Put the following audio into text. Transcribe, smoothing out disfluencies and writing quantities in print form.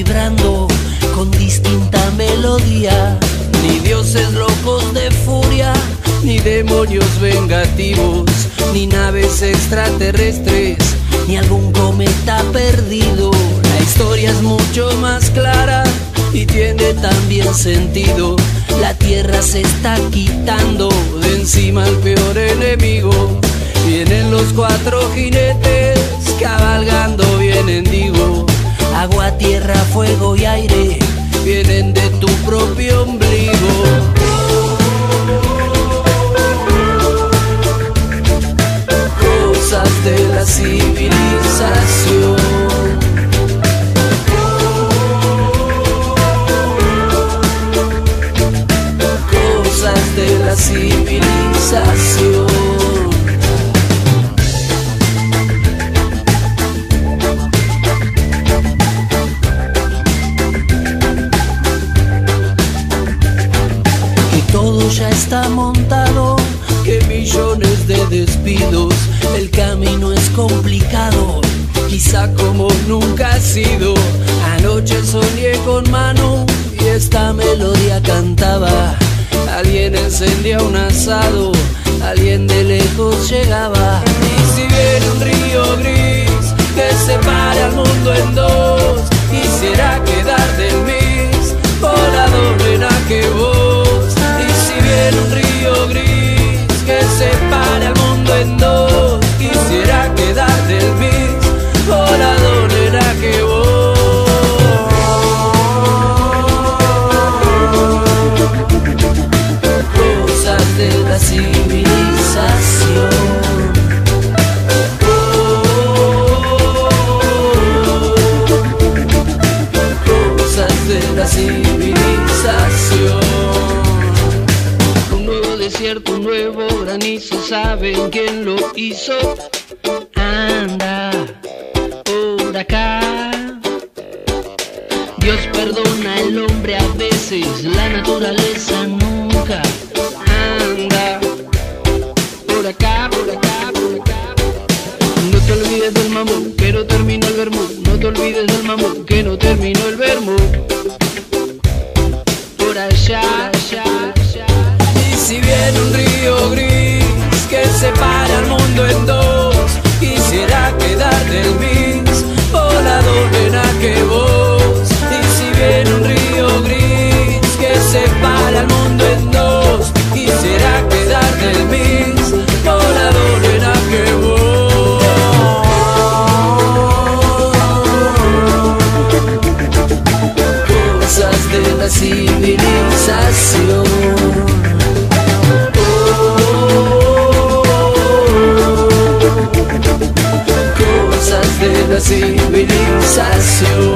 vibrando con distinta melodía. Ni dioses locos de furia, ni demonios vengativos, ni naves extraterrestres, ni algún cometa perdido. La historia es mucho más clara y tiene también sentido. La tierra se está quitando de encima al peor enemigo. Vienen los cuatro jinetes cabalgando, vienen, digo. Agua, tierra, fuego y aire vienen de tu propio ombligo. Cosas de la civilización, cosas de la civilización. Todo ya está montado, que millones de despidos. El camino es complicado, quizá como nunca ha sido. Anoche soñé con Manu y esta melodía cantaba. Alguien encendía un asado, alguien de lejos llegaba. Y si viene un río gris que separa al mundo en dos, quisiera quedar del mis volador en aquel voz. Viene un río gris que separa al mundo en dos, quisiera quedar del mis volador en aquel cosas de la civilización. Cosas de la civilización. Desierto, un nuevo granizo, ¿saben quién lo hizo? Anda por acá. Dios perdona al hombre a veces, la naturaleza nunca. Anda por acá, por acá, por acá. No te olvides del mamón, que no terminó el vermú. No te olvides del mamón, que no terminó el vermú. Por allá, allá, allá. Si viene un río gris que separa al mundo en dos, quisiera quedar del mis volador en aquel voz. Y si viene un río gris que separa al mundo en dos, quisiera quedar del mis volador en aquel voz. Cosas de la civilización. De la civilización.